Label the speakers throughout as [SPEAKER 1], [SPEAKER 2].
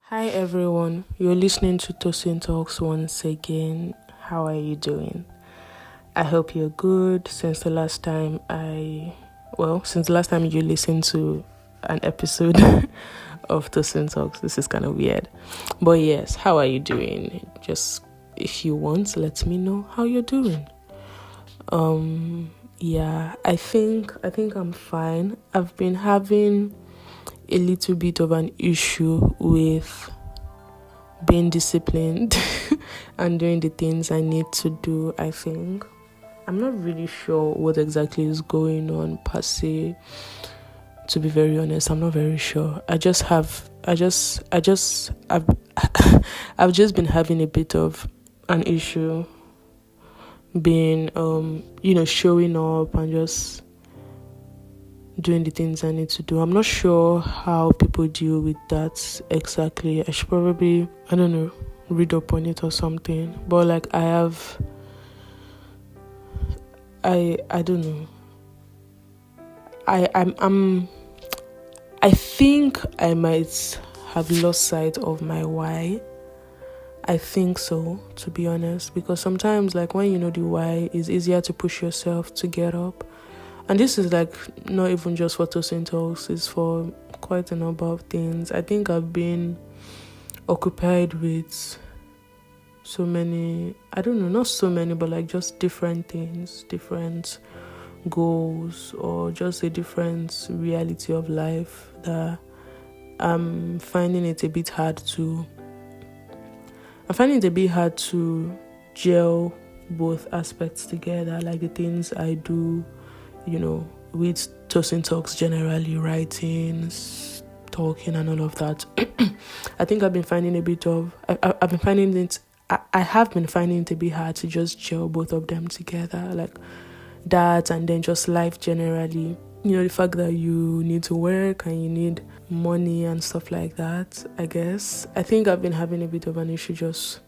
[SPEAKER 1] Hi everyone, you're listening to Tosin Talks once again. How are you doing? I hope you're good. Since the last time you listened to an episode of Tosin Talks, this is kind of weird. But yes, how are you doing? Just if you want, let me know how you're doing. I think I'm fine. I've been having a little bit of an issue with being disciplined and doing the things I need to do. I think I'm not really sure what exactly is going on per se. To be very honest, I'm not very sure. I've I've just been having a bit of an issue being showing up and just doing the things I need to do. I'm not sure how people deal with that exactly. I should probably, read up on it or something. But I don't know. I think I might have lost sight of my why. I think so, to be honest, because sometimes when you know the why, it's easier to push yourself to get up. And this is not even just for Tosin Talks, it's for quite a number of things. I think I've been occupied with so many, not so many, but just different things, different goals, or just a different reality of life that I'm finding it a bit hard to gel both aspects together, like the things I do, with Tosin Talks generally, writing, talking and all of that. I think I've been finding I have been finding it a bit hard to just gel both of them together, like that, and then just life generally. The fact that you need to work and you need money and stuff like that, I guess. I think I've been having a bit of an issue just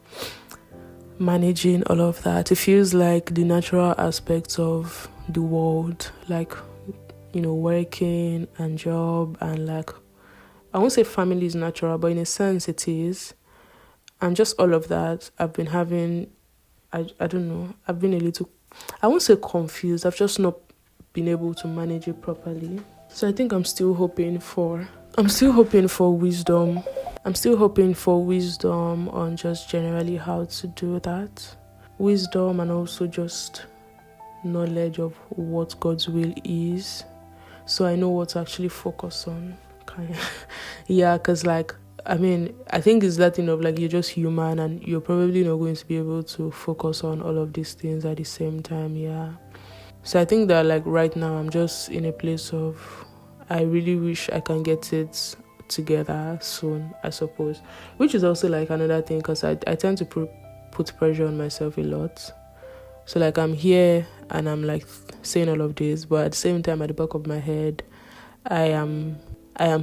[SPEAKER 1] managing all of that. It feels like the natural aspects of the world, working and job, and I won't say family is natural, but in a sense it is. And just all of that, I've been having, I've been a little, I won't say confused, I've just not been able to manage it properly. So I think I'm still hoping for wisdom. I'm still hoping for wisdom on just generally how to do that. Wisdom, and also just knowledge of what God's will is, so I know what to actually focus on. Because I think it's that thing of you're just human and you're probably not going to be able to focus on all of these things at the same time. So I think that right now I'm just in a place of, I really wish I can get it together soon, I suppose, which is also another thing, because I tend to put pressure on myself a lot. So I'm here and I'm saying all of this, but at the same time, at the back of my head, I am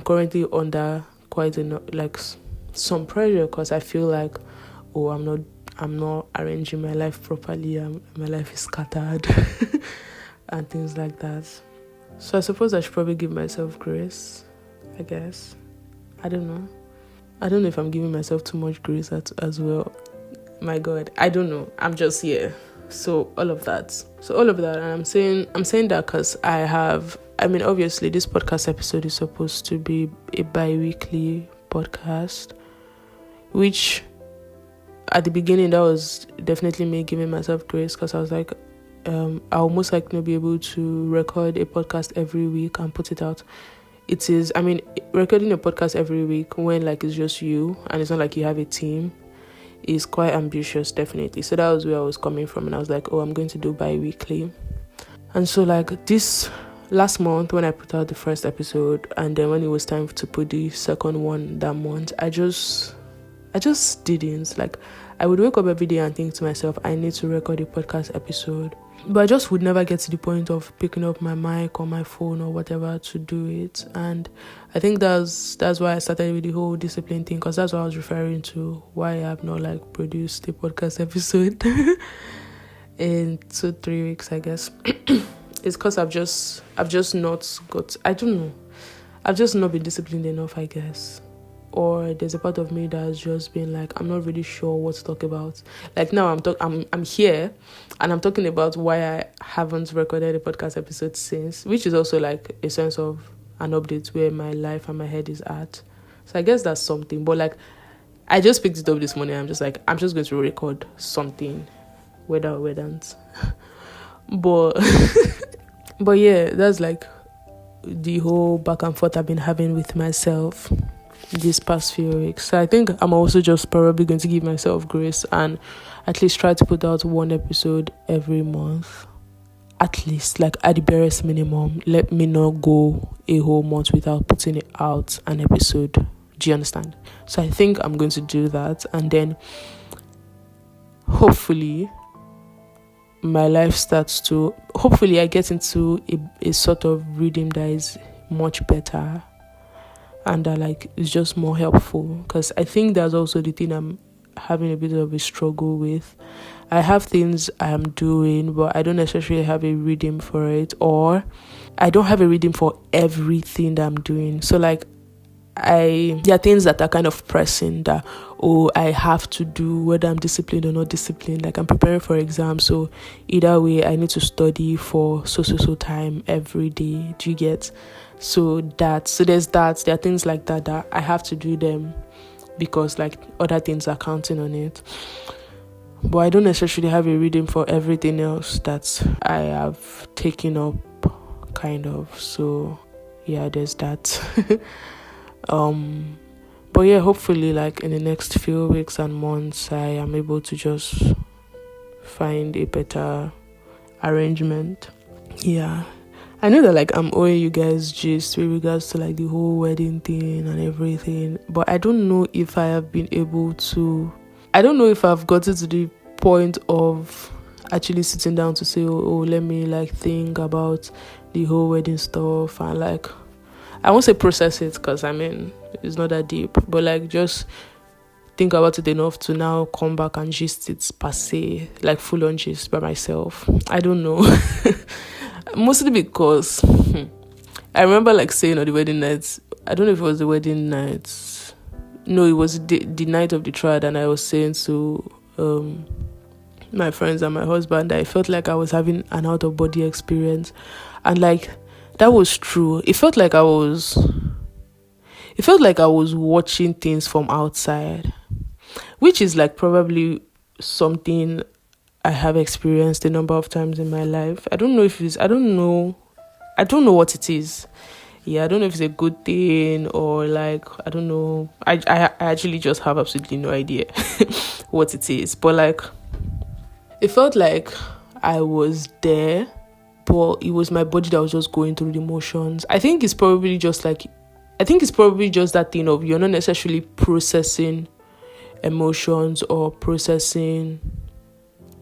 [SPEAKER 1] currently under quite some pressure, because I feel I'm not arranging my life properly, and my life is scattered and things like that. So I suppose I should probably give myself grace, I guess. I don't know if I'm giving myself too much grace as well. My God, I don't know. I'm just here. So all of that, and I'm saying that because obviously this podcast episode is supposed to be a bi-weekly podcast, which at the beginning that was definitely me giving myself grace, because I was I'll most likely be able to record a podcast every week and put it out. It is, recording a podcast every week when it's just you and it's not like you have a team is quite ambitious, definitely. So that was where I was coming from, and I was I'm going to do bi-weekly. And so this last month when I put out the first episode, and then when it was time to put the second one that month, I just didn't. I would wake up every day and think to myself, I need to record a podcast episode, but I just would never get to the point of picking up my mic or my phone or whatever to do it. And I think that's why I started with the whole discipline thing, because that's what I was referring to, why I have not produced a podcast episode in 2-3 weeks, I guess. It's because I've just not got, I don't know, I've just not been disciplined enough, I guess. or there's a part of me that's just been like, I'm not really sure what to talk about. Like now I'm here and I'm talking about why I haven't recorded a podcast episode since, which is also like a sense of an update where my life and my head is at. So I guess that's something. But like, I just picked it up this morning. I'm just like, I'm just going to record something, whether or whether. But but yeah, that's like the whole back and forth I've been having with myself these past few weeks. So I think I'm also just probably going to give myself grace and at least try to put out one episode every month. At least, like at the barest minimum. Let me not go a whole month without putting it out an episode. Do you understand? So I think I'm going to do that, and then hopefully my life starts to, hopefully I get into a sort of rhythm that is much better and that like is just more helpful, because I think that's also the thing I'm having a bit of a struggle with. I have things I'm doing, but I don't necessarily have a rhythm for it, or I don't have a rhythm for everything that I'm doing. So like there are things that are kind of pressing that, I have to do, whether I'm disciplined or not disciplined. Like I'm preparing for exams, so either way I need to study for so time every day. Do you get? So there's that. There are things like that I have to do them because like other things are counting on it. But I don't necessarily have a reading for everything else that I have taken up, kind of. So yeah, there's that. But yeah, hopefully like in the next few weeks and months I am able to just find a better arrangement. Yeah, I know that like I'm owing you guys gist with regards to like the whole wedding thing and everything, but I don't know if I have been able to, I don't know if I've gotten to the point of actually sitting down to say, let me like think about the whole wedding stuff and like, I won't say process it because I mean it's not that deep, but like just think about it enough to now come back and gist it per se, like full on gist by myself. I don't know. Mostly because I remember like saying on the wedding night, I don't know if it was the wedding night, no, it was the night of the trial, and I was saying to my friends and my husband that I felt like I was having an out of body experience, and like that was true. It felt like I was watching things from outside, which is like probably something I have experienced a number of times in my life. I don't know what it is. Yeah, I don't know if it's a good thing or like, I don't know. I actually just have absolutely no idea what it is. But like, it felt like I was there, but it was my body that was just going through the motions. I think it's probably just that thing of you're not necessarily processing emotions or processing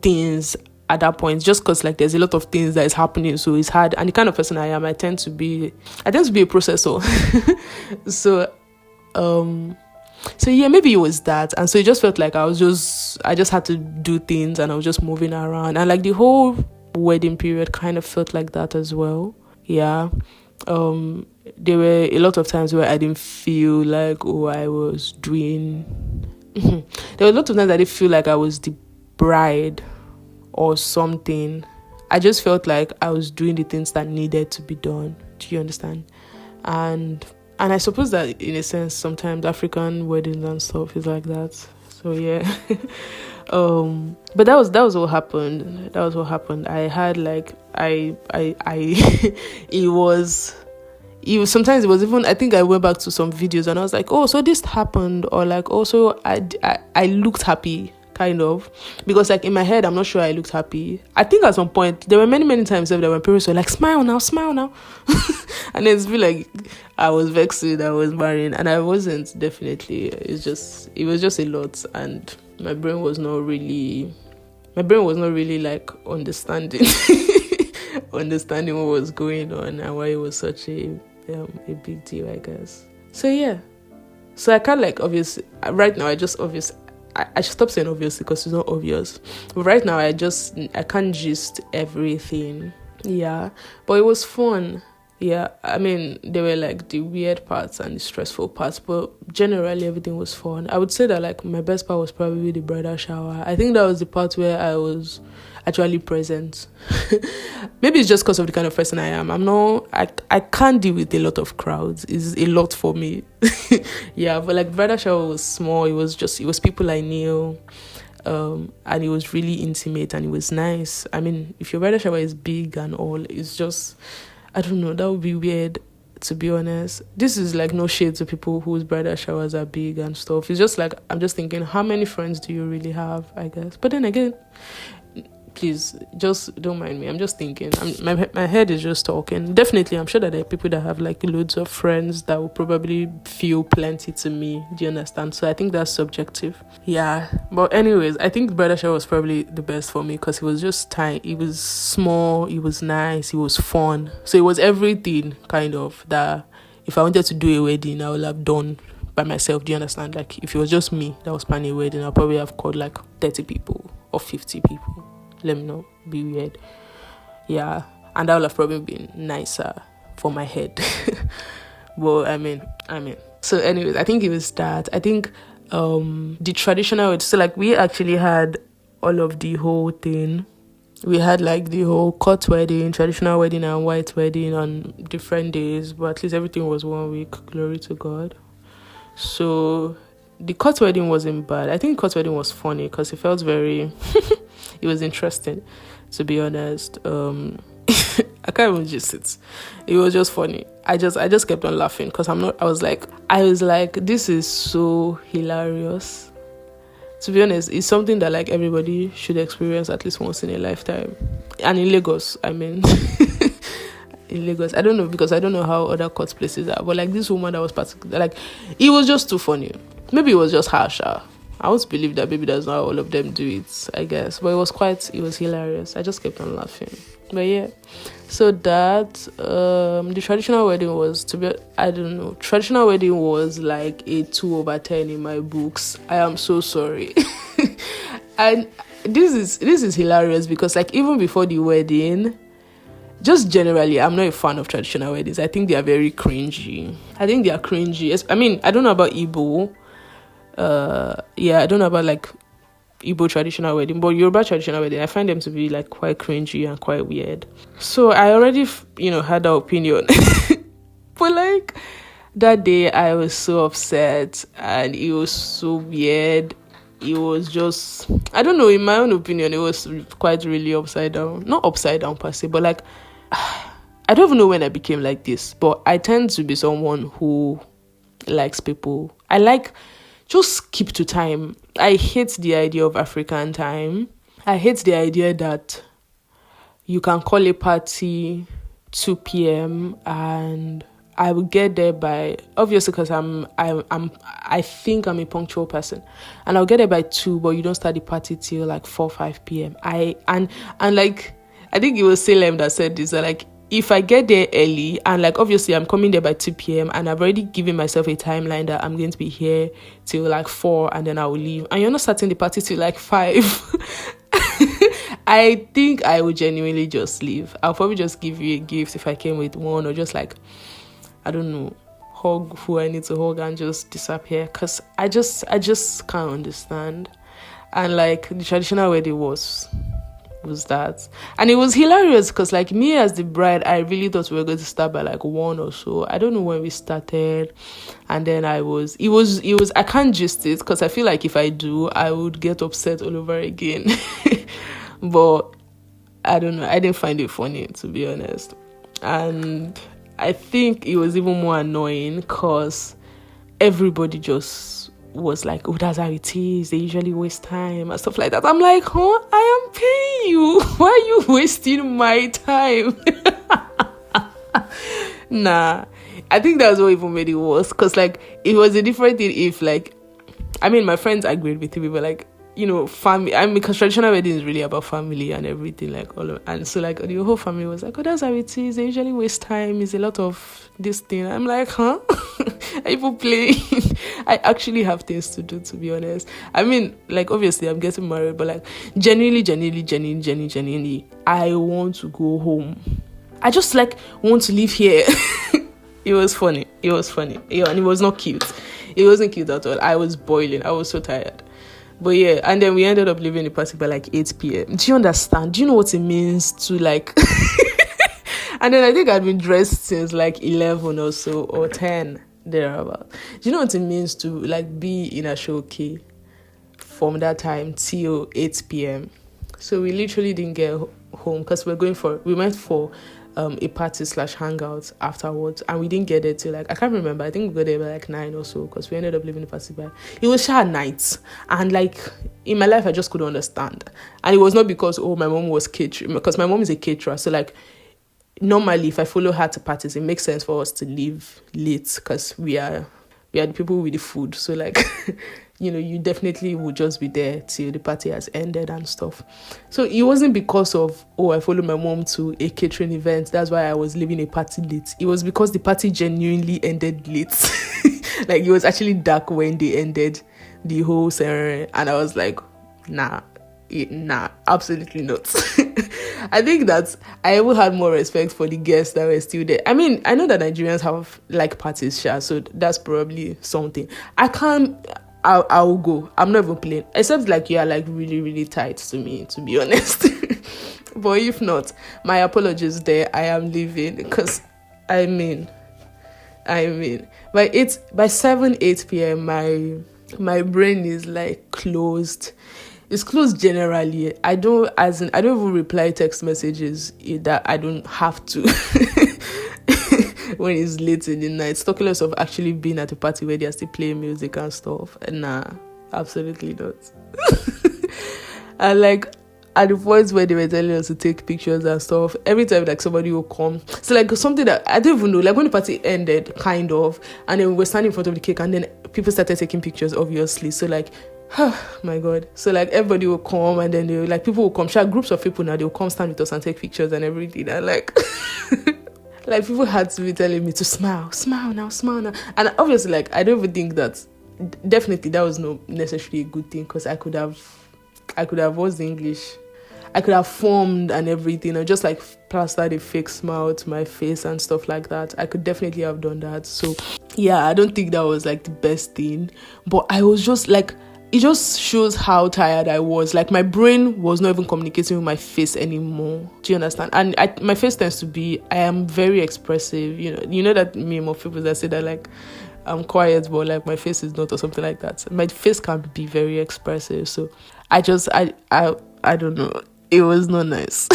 [SPEAKER 1] things at that point, just because like there's a lot of things that is happening, so it's hard. And the kind of person I am, I tend to be a processor. So yeah, maybe it was that. And so it just felt like I just had to do things and I was just moving around, and like the whole wedding period kind of felt like that as well. Yeah. There were a lot of times where I didn't feel like I was doing there were a lot of times I didn't feel like I was the bride or something. I just felt like I was doing the things that needed to be done. Do you understand? And I suppose that in a sense sometimes African weddings and stuff is like that. So yeah. But that was what happened. I had like sometimes it was even, I think I went back to some videos and I was like, so this happened, or like also I looked happy, kind of, because like in my head I'm not sure I looked happy. I think at some point there were many times that when parents were like, smile now and then it's be like I was vexed that I was marrying, and I wasn't. Definitely it was just a lot, and my brain was not really like understanding what was going on and why it was such a big deal, I guess. So yeah, so I can't like obviously right now I should stop saying obviously because it's not obvious, but right now I can't gist everything. Yeah, but it was fun. Yeah, I mean, there were like the weird parts and the stressful parts, but generally everything was fun. I would say that like my best part was probably the bridal shower. I think that was the part where I was actually present. Maybe it's just because of the kind of person I am. I can't deal with a lot of crowds. It's a lot for me. Yeah, but like bridal shower was small. It was people I knew. And it was really intimate and it was nice. I mean, if your bridal shower is big and all, it's just, I don't know, that would be weird, to be honest. This is like no shade to people whose bridal showers are big and stuff. It's just like, I'm just thinking, how many friends do you really have, I guess? But then again, please, just don't mind me. I'm just thinking. My head is just talking. Definitely, I'm sure that there are people that have like loads of friends that will probably feel plenty to me. Do you understand? So I think that's subjective. Yeah. But anyways, I think the bridal shower was probably the best for me because it was just tiny. It was small. It was nice. It was fun. So it was everything kind of that if I wanted to do a wedding, I would have done by myself. Do you understand? Like if it was just me that was planning a wedding, I'll probably have called like 30 people or 50 people. Let me know. Be weird. Yeah. And that would have probably been nicer for my head. But I mean. So anyways, I think it was that. I think the traditional, so like we actually had all of the whole thing. We had like the whole court wedding, traditional wedding and white wedding on different days. But at least everything was 1 week. Glory to God. So the court wedding wasn't bad. I think court wedding was funny because it felt very... it was interesting, to be honest. I can't even just it. It was just funny. I just kept on laughing because I was like, this is so hilarious. To be honest, it's something that like everybody should experience at least once in a lifetime. And in Lagos, I mean, in Lagos, I don't know because I don't know how other court places are. But like this woman that was particular, like it was just too funny. Maybe it was just harsher. I won't believe that maybe that's not how all of them do it, I guess. But it was hilarious. I just kept on laughing. But yeah. So that, the traditional wedding was, traditional wedding was like a 2/10 in my books. I am so sorry. And this is hilarious because like even before the wedding, just generally, I'm not a fan of traditional weddings. I think they are very cringy. I mean, I don't know about Igbo. I don't know about like Igbo traditional wedding, but Yoruba traditional wedding, I find them to be like quite cringy and quite weird. So I already, had that opinion. But like that day, I was so upset and it was so weird. It was just, I don't know, in my own opinion, it was quite really upside down. Not upside down per se, but like, I don't even know when I became like this, but I tend to be someone who likes people. I like just keep to time. I hate the idea of African time. I hate the idea that you can call a party 2 p.m. and I will get there by, obviously because I think I'm a punctual person, and I'll get there by 2, but you don't start the party till like 4-5 p.m. And like I think it was Salem that said this, that like if I get there early and like obviously I'm coming there by 2 p.m. and I've already given myself a timeline that I'm going to be here till like 4 and then I will leave, and you're not starting the party till like 5, I think I would genuinely just leave. I'll probably just give you a gift if I came with one, or just like, I don't know, hug who I need to hug and just disappear, because I just can't understand. And like the traditional wedding was that, and it was hilarious because like me as the bride, I really thought we were going to start by like 1 or so. I don't know when we started, and then it was I can't gist it because I feel like if I do, I would get upset all over again. But I don't know, I didn't find it funny, to be honest. And I think it was even more annoying because everybody just was like, oh, that's how it is, they usually waste time and stuff like that. I'm like, I am paying you, why are you wasting my time? Nah, I think that's what even made it worse, because like it was a different thing if like, I mean, my friends agreed with me, but like, family, I mean, because traditional wedding is really about family and everything, like all of, and so like the whole family was like, oh, that's how it is, they usually waste time, it's a lot of this thing. I'm like, huh? Are you playing? I actually have things to do, to be honest. I mean, like obviously I'm getting married, but like genuinely, I want to go home. I just like want to live here. It was funny. Yeah, and it was not cute. It wasn't cute at all. I was boiling. I was so tired. But yeah, and then we ended up leaving the party by like 8 p.m. Do you understand? Do you know what it means to like... And then I think I'd been dressed since like 11 or so, or 10, thereabout. Do you know what it means to like be in a showcase from that time till 8 p.m.? So we literally didn't get home because we went for a party / hangout afterwards, and we didn't get there till like, I can't remember, I think we got there by like 9 or so, because we ended up leaving the party by, it was at night, and like in my life I just couldn't understand. And it was not because my mom was catering, because my mom is a caterer, so like normally if I follow her to parties, it makes sense for us to leave late because we are the people with the food, so like you definitely would just be there till the party has ended and stuff. So it wasn't because of, I followed my mom to a catering event, that's why I was leaving a party late. It was because the party genuinely ended late. Like it was actually dark when they ended the whole ceremony, and I was like, nah, absolutely not. I think that I even had more respect for the guests that were still there. I mean, I know that Nigerians have like parties, so that's probably something. I'll go. I'm not even playing. Except like you are like really, really tight to me, to be honest. But if not, my apologies there. I am leaving because I mean, by 7-8 p.m. my brain is like closed. It's closed generally. I don't even reply text messages that I don't have to. When it's late in the night, talking less of actually being at a party where they are still playing music and stuff. Nah, absolutely not. And like at the points where they were telling us to take pictures and stuff, every time like somebody will come, so like something that I don't even know, like when the party ended kind of, and then we were standing in front of the cake, and then people started taking pictures, obviously. So like, oh my god, so like everybody will come, and then people will come, groups of people now, they will come stand with us and take pictures and everything, and like like people had to be telling me to smile now. And obviously like I don't even think that, definitely that was not necessarily a good thing, because I could have what's the English, I could have formed and everything, and just like plastered a fake smile to my face and stuff like that. I could definitely have done that. So yeah, I don't think that was like the best thing, but I was just like, it just shows how tired I was. Like my brain was not even communicating with my face anymore. Do you understand? And my face tends to be, I am very expressive. You know that meme of people that say that like I'm quiet, but like my face is not, or something like that. My face can be very expressive. So I don't know. It was not nice.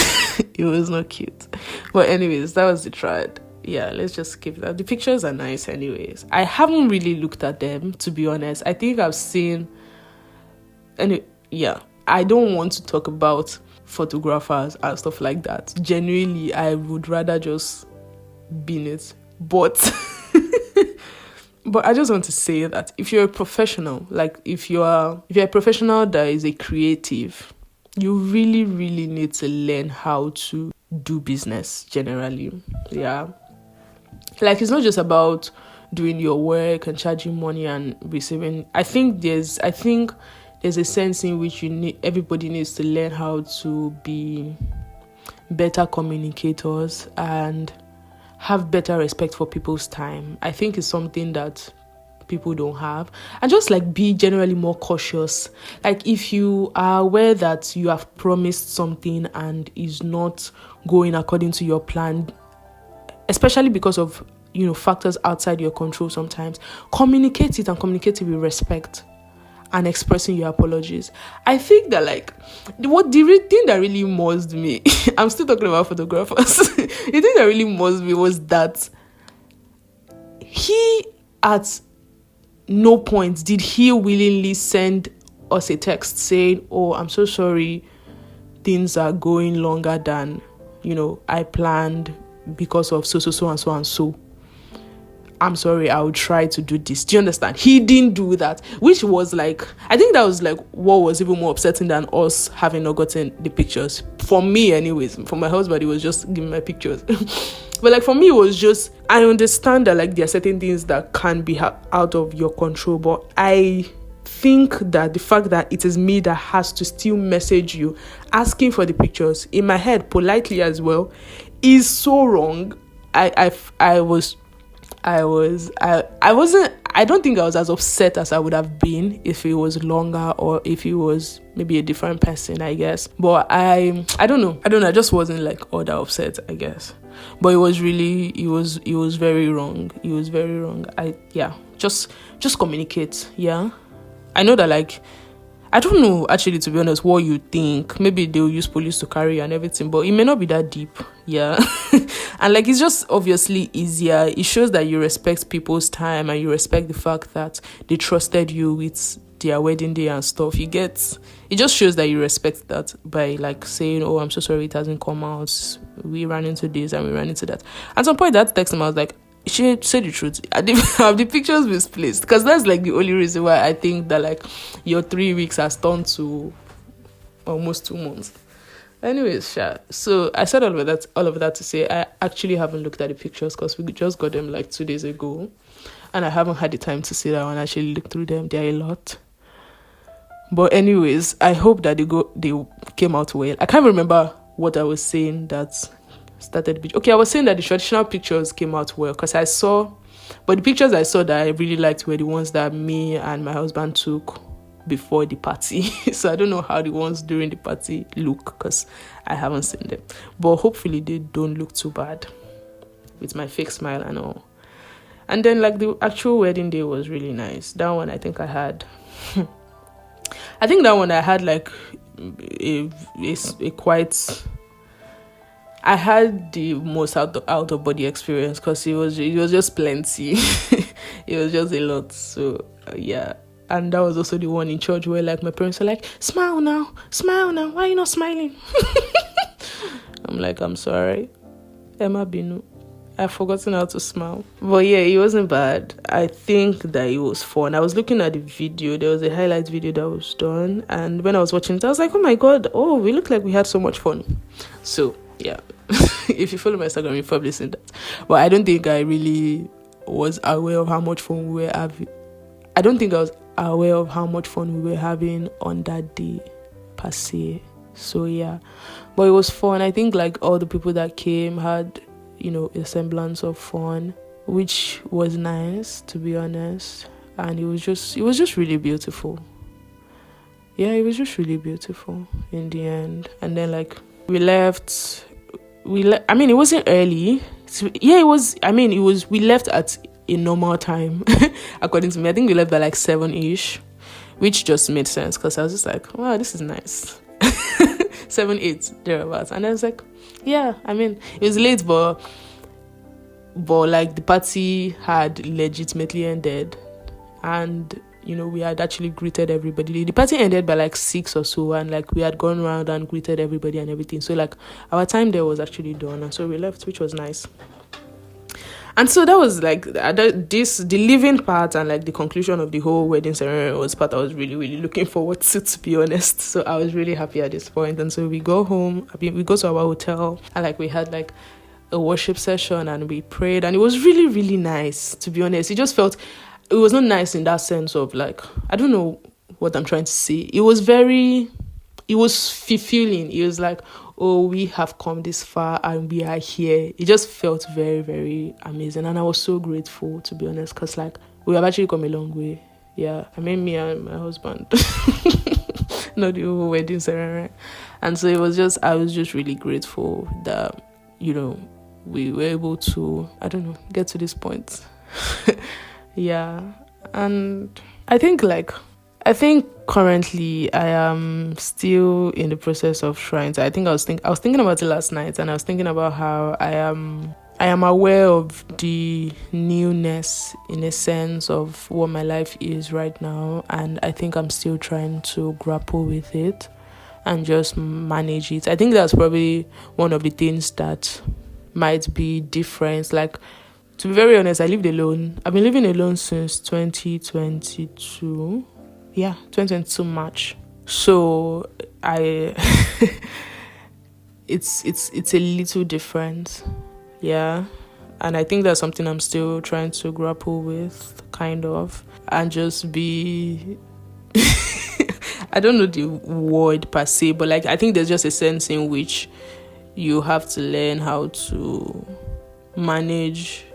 [SPEAKER 1] It was not cute. But anyways, that was the trad. Yeah, let's just skip that. The pictures are nice anyways. I haven't really looked at them, to be honest. I think I've seen... And yeah, I don't want to talk about photographers and stuff like that. Genuinely, I would rather just be in it. But I just want to say that if you're a professional, like if you're a professional that is a creative, you really, really need to learn how to do business generally. Yeah. Like it's not just about doing your work and charging money and receiving. I think there's a sense in which everybody needs to learn how to be better communicators and have better respect for people's time. I think it's something that people don't have. And just like be generally more cautious. Like if you are aware that you have promised something and is not going according to your plan, especially because of factors outside your control, sometimes communicate it, and communicate it with respect and expressing your apologies. I think that like the thing that really muzzed me, I'm still talking about photographers. The thing that really muzzed me was that he at no point did he willingly send us a text saying, "Oh, I'm so sorry, things are going longer than I planned because of so and so. I'm sorry, I will try to do this." Do you understand? He didn't do that, which was like, I think that was like what was even more upsetting than us having not gotten the pictures. For me anyways, for my husband, he was just giving my pictures. But like for me, it was just, I understand that like there are certain things that can be out of your control, but I think that the fact that it is me that has to still message you asking for the pictures, in my head politely as well, is so wrong. I wasn't, I don't think I was as upset as I would have been if it was longer or if it was maybe a different person, I guess. But I don't know. I just wasn't like all that upset, I guess. But it was very wrong. It was very wrong. Just communicate. Yeah. I know that, like, I don't know, actually, to be honest, what you think. Maybe they'll use police to carry you and everything, but it may not be that deep. Yeah. And, like, it's just obviously easier. It shows that you respect people's time and you respect the fact that they trusted you with their wedding day and stuff. It just shows that you respect that by, like, saying, oh, I'm so sorry it hasn't come out. We ran into this and we ran into that. At some point, that text him, I was like, she said the truth. I didn't have the pictures misplaced, because that's like the only reason why I think that, like, your 3 weeks has turned to almost 2 months. Anyways, so I said all of that to say I actually haven't looked at the pictures because we just got them like 2 days ago, and I haven't had the time to sit down and actually look through them. They're a lot. But anyways, I hope that they came out well. I can't remember what I was saying that started. Okay, I was saying that the traditional pictures came out well because but the pictures I saw that I really liked were the ones that me and my husband took before the party. So I don't know how the ones during the party look because I haven't seen them. But hopefully they don't look too bad with my fake smile and all. And then, like, the actual wedding day was really nice. That one I think I had like a quite. I had the most out of body experience because it was just plenty. It was just a lot. So yeah, and that was also the one in church where, like, my parents were like, smile now, why are you not smiling? I'm like, I'm sorry, Emma Binu, I've forgotten how to smile. But yeah, it wasn't bad. I think that it was fun. I was looking at the video. There was a highlight video that was done, and when I was watching it, I was like, oh my god, we look like we had so much fun. So yeah, if you follow my Instagram, you've probably seen that. But I don't think I really was aware of how much fun we were having. I don't think I was aware of how much fun we were having on that day, per se. So yeah, but it was fun. I think, like, all the people that came had, a semblance of fun, which was nice, to be honest. And it was just really beautiful. Yeah, it was just really beautiful in the end. And then, like, we left. I mean, it wasn't early. It was. We left at a normal time, according to me. I think we left by like 7ish, which just made sense because I was just like, wow, this is nice. 7, 8 thereabouts, and I was like, yeah. I mean, it was late, but like, the party had legitimately ended, and we had actually greeted everybody. The party ended by like 6 or so, and like we had gone around and greeted everybody and everything. So like our time there was actually done, and so we left, which was nice. And so that was like the living part and like the conclusion of the whole wedding ceremony was part I was really, really looking forward to be honest. So I was really happy at this point. And so we go home. We go to our hotel, and like we had like a worship session and we prayed, and it was really, really nice, to be honest. It was not nice in that sense of like, I don't know what I'm trying to say. It was fulfilling. It was like, oh, we have come this far and we are here. It just felt very, very amazing. And I was so grateful, to be honest, because like we have actually come a long way. Yeah, I mean, me and my husband, not the whole wedding ceremony. And so I was just really grateful that, we were able to, get to this point. Yeah, and I think currently I am still in the process of trying to. I was thinking about it last night, and I was thinking about how I am aware of the newness, in a sense, of what my life is right now, and I think I'm still trying to grapple with it and just manage it. I think that's probably one of the things that might be different. Like, to be very honest, I lived alone. I've been living alone since 2022. Yeah, 2022 March. So it's a little different. Yeah. And I think that's something I'm still trying to grapple with, kind of. And just be I don't know the word per se, but like I think there's just a sense in which you have to learn how to manage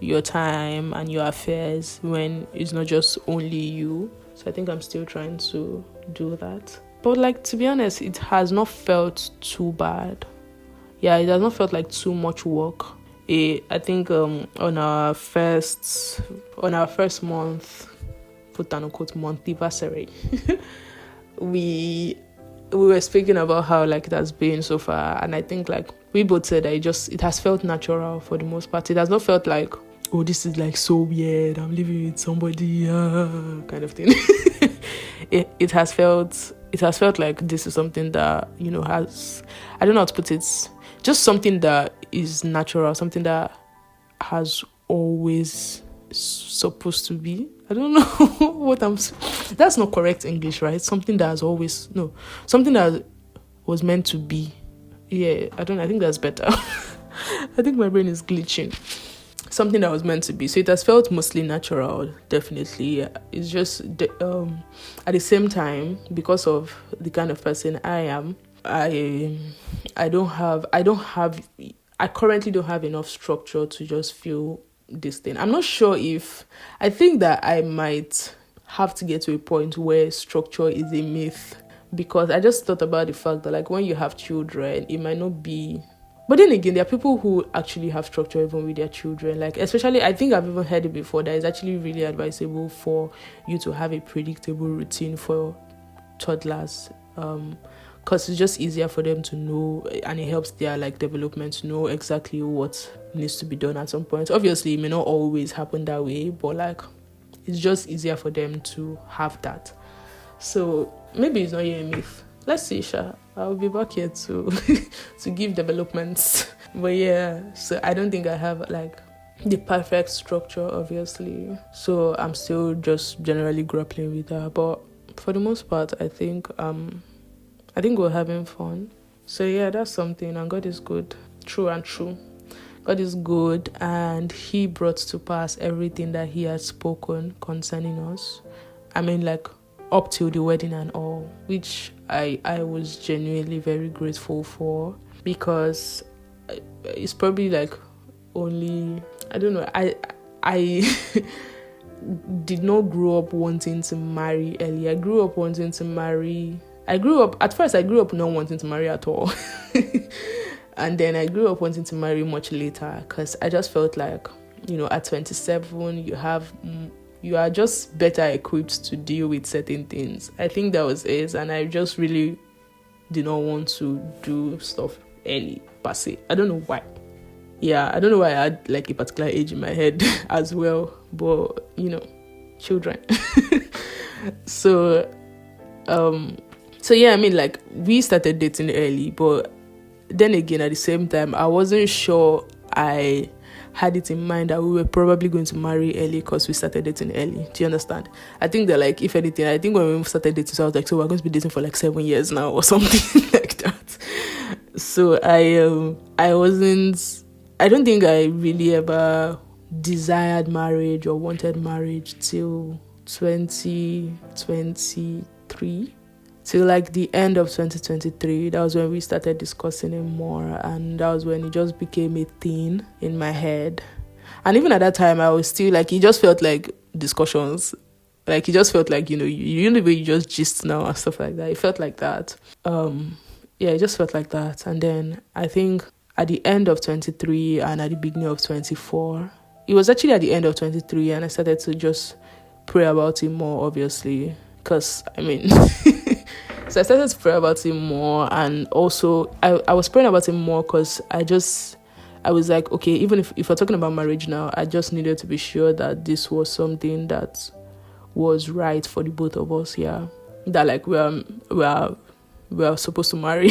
[SPEAKER 1] your time and your affairs when it's not just only you. So I think I'm still trying to do that. But like, to be honest, it has not felt too bad. Yeah, it has not felt like too much work. I think on our first month, quote unquote, month anniversary, we were speaking about how like it has been so far, and I think like we both said that it has felt natural for the most part. It has not felt like, oh, this is like so weird, I'm living with somebody, kind of thing. it has felt like this is something that, you know, has, I don't know how to put it, just something that is natural, something that has always supposed to be. I don't know that's not correct English, right? Something that has always, no, something that was meant to be. Yeah, I think that's better. I think my brain is glitching. Something that was meant to be. So it has felt mostly natural, definitely. It's just at the same time, because of the kind of person I am, I currently don't have enough structure to just feel this thing. I'm not sure if, I think that I might have to get to a point where structure is a myth, because I just thought about the fact that like when you have children, it might not be, but then again, there are people who actually have structure even with their children. Like, especially, I think I've even heard it before, that it's actually really advisable for you to have a predictable routine for toddlers, because it's just easier for them to know, and it helps their like development to know exactly what needs to be done at some point. Obviously, it may not always happen that way, but like it's just easier for them to have that. So maybe it's not a myth. Let's see, Sha. I'll be back here to to give developments. But yeah, so I don't think I have like the perfect structure, obviously. So I'm still just generally grappling with that. But for the most part, I think we're having fun. So yeah, that's something. And God is good. True and true. God is good, and He brought to pass everything that He had spoken concerning us. I mean, like, up till the wedding and all, which I was genuinely very grateful for, because it's probably like only, I don't know, I did not grow up wanting to marry early. I grew up not wanting to marry at all. And then I grew up wanting to marry much later, because I just felt like, you know, at 27, you are just better equipped to deal with certain things. I think that was it, and I just really did not want to do stuff early, per se. I don't know why. Yeah, I don't know why I had like a particular age in my head as well, but, you know, children. So yeah, I mean, like, we started dating early, but then again, at the same time, I wasn't sure I had it in mind that we were probably going to marry early because we started dating early. Do you understand? I think that, like, if anything, I think when we started dating, so I was like, so we're going to be dating for like 7 years now or something like that. So I don't think I really ever desired marriage or wanted marriage till 2023. Till like the end of 2023, that was when we started discussing it more, and that was when it just became a thing in my head. And even at that time, I was still like, it just felt like discussions. Like, it just felt like, you know the way you just gist now and stuff like that. It felt like that. Yeah, it just felt like that. And then I think at the end of 23 and at the beginning of 24, it was actually at the end of 23, and I started to just pray about it more, obviously. Because, I mean... So I started to pray about it more, and also I was praying about it more because I was like, okay, even if we're talking about marriage now, I just needed to be sure that this was something that was right for the both of us, yeah. That like we are supposed to marry.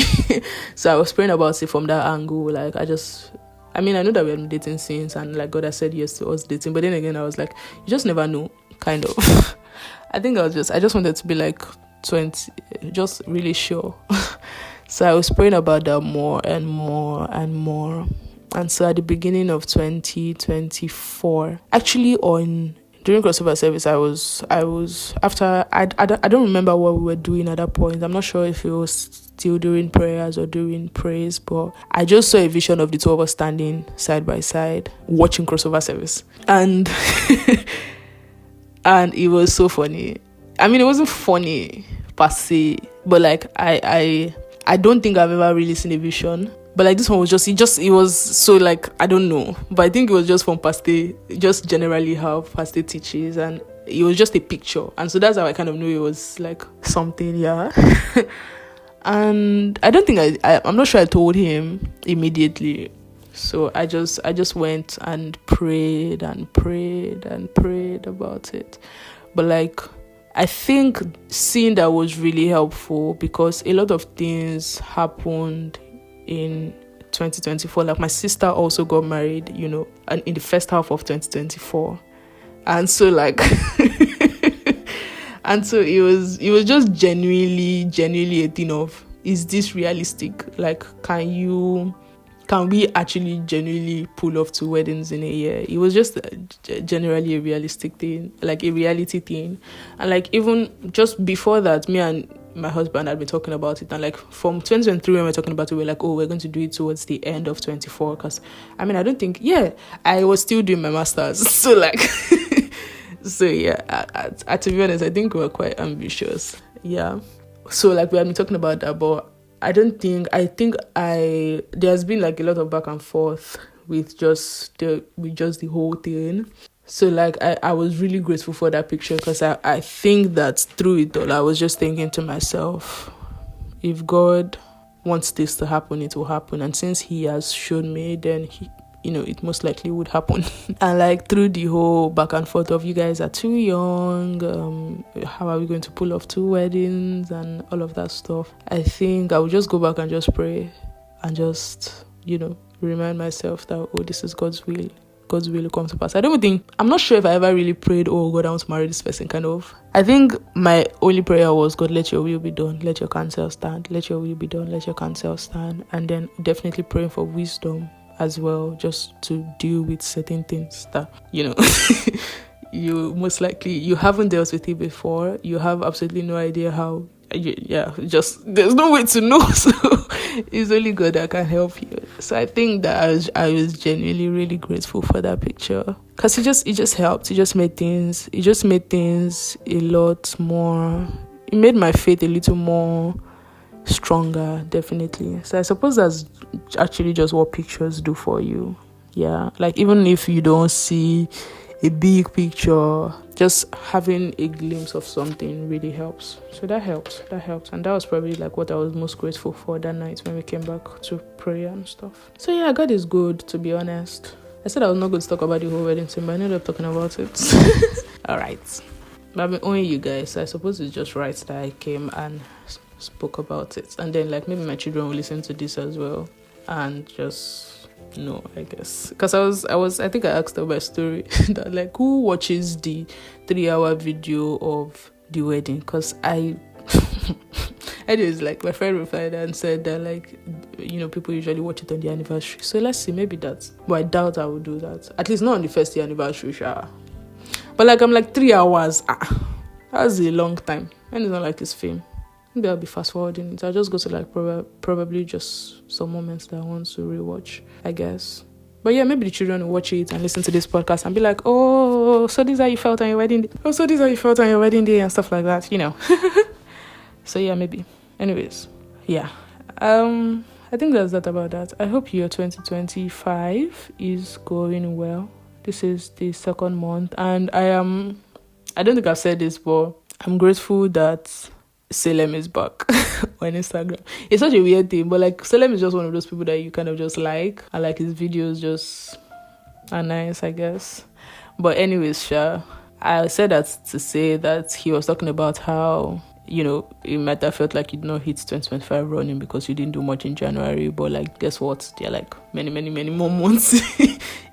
[SPEAKER 1] So I was praying about it from that angle. Like, I know that we had been dating since, and like God has said yes to us dating, but then again I was like, you just never know, kind of. I think I just wanted to be like 20, just really sure. So I was praying about that more and more and more. And so at the beginning of 2024, actually on during crossover service, I was after I don't remember what we were doing at that point. I'm not sure if it was still during prayers or during praise, but I just saw a vision of the two of us standing side by side watching crossover service, and and it was so funny. I mean, it wasn't funny per se, but like I don't think I've ever really seen a vision. But like this one was it was so like, I don't know. But I think it was just from Pastor, just generally how Pastor teaches, and it was just a picture. And so that's how I kind of knew it was like something, yeah. And I don't think I'm not sure I told him immediately. So I just went and prayed and prayed and prayed about it. But like, I think seeing that was really helpful, because a lot of things happened in 2024. Like my sister also got married, and in the first half of 2024. And so like and so it was just genuinely a thing of, is this realistic? Like, can we actually genuinely pull off 2 weddings in a year? It was just generally a realistic thing, like a reality thing. And like, even just before that, me and my husband had been talking about it, and like from 2023 when we're talking about it, we're like, oh, we're going to do it towards the end of 24, because I mean, I don't think, I was still doing my masters, so like so yeah, to be honest, I think we were quite ambitious, so like we had been talking about that. But there's been like a lot of back and forth with just the whole thing. So like I was really grateful for that picture, because I think that through it all, I was just thinking to myself, if God wants this to happen, it will happen. And since he has shown me, then it most likely would happen. And like through the whole back and forth of, you guys are too young, how are we going to pull off 2 weddings and all of that stuff, I think I would just go back and just pray and just, remind myself that, oh, this is God's will. God's will come to pass. I'm not sure if I ever really prayed, oh God, I want to marry this person, kind of. I think my only prayer was, God, let your will be done, let your counsel stand, let your will be done, let your counsel stand. And then definitely praying for wisdom as well, just to deal with certain things that, you most likely, you haven't dealt with it before. You have absolutely no idea how. There's no way to know. So it's only God that can help you. So I think that I was genuinely really grateful for that picture, because it just helped. It just made things a lot more. It made my faith a little more stronger, definitely. So I suppose that's actually just what pictures do for you. Yeah, like even if you don't see a big picture, just having a glimpse of something really helps. So that helped. And that was probably like what I was most grateful for that night when we came back to prayer and stuff. So yeah, God is good, to be honest. I said I was not going to talk about the whole wedding thing, but I ended up talking about it. All right. But I've been owing you guys, so I suppose it's just right that I came and spoke about it. And then like maybe my children will listen to this as well and just... No, I guess, because I think I asked her my story that like, who watches the 3-hour video of the wedding? Because anyways, like my friend replied and said that like, people usually watch it on the anniversary. So let's see, maybe that. But I doubt I will do that. At least not on the first year anniversary, sure. But like, I'm like 3 hours. That's a long time. And it's not like it's film. Maybe I'll be fast forwarding it. I'll just go to like probably just some moments that I want to rewatch, I guess. But yeah, maybe the children will watch it and listen to this podcast and be like, oh, so this is how you felt on your wedding day. Oh, so this is how you felt on your wedding day and stuff like that, So yeah, maybe. Anyways, yeah. I think that's that about that. I hope your 2025 is going well. This is the 2nd month, and I don't think I've said this, but I'm grateful that Salem is back on Instagram. It's such a weird thing, but like Salem is just one of those people that you kind of just like, and like his videos just are nice, I guess. But anyways, I said that to say that he was talking about how, it might have felt like you did not hit 2025 running because you didn't do much in January, but like guess what, there are like many more months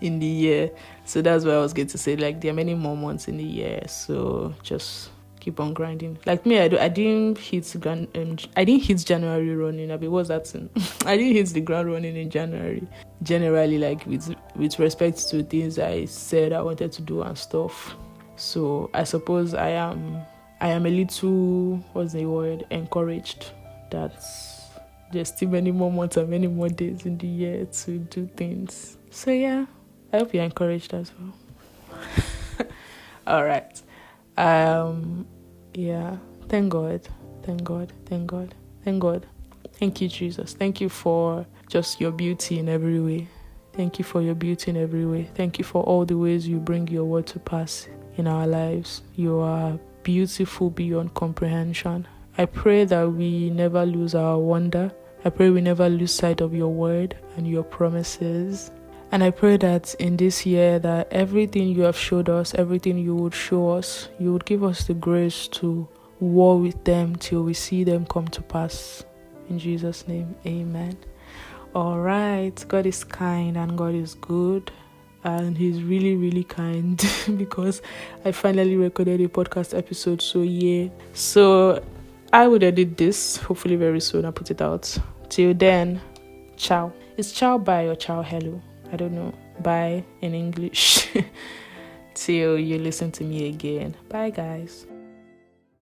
[SPEAKER 1] in the year. So that's what I was going to say, like there are many more months in the year, so just keep on grinding. Like me, I didn't hit January running. What's that thing? I didn't hit the ground running in January. Generally, like with respect to things I said I wanted to do and stuff. So I suppose I am a little, what's the word, encouraged that there's still many more months and many more days in the year to do things. So yeah, I hope you're encouraged as well. All right. Yeah. Thank God. Thank God. Thank God. Thank God. Thank you, Jesus. Thank you for just your beauty in every way. Thank you for your beauty in every way. Thank you for all the ways you bring your word to pass in our lives. You are beautiful beyond comprehension. I pray that we never lose our wonder. I pray we never lose sight of your word and your promises. And I pray that in this year that everything you have showed us, everything you would show us, you would give us the grace to war with them till we see them come to pass. In Jesus' name, amen. All right, God is kind and God is good. And he's really, really kind because I finally recorded a podcast episode. So yeah. So I would edit this hopefully very soon. I'll put it out. Till then, ciao. It's ciao bye or ciao hello. I don't know. Bye in English. Till you listen to me again. Bye guys.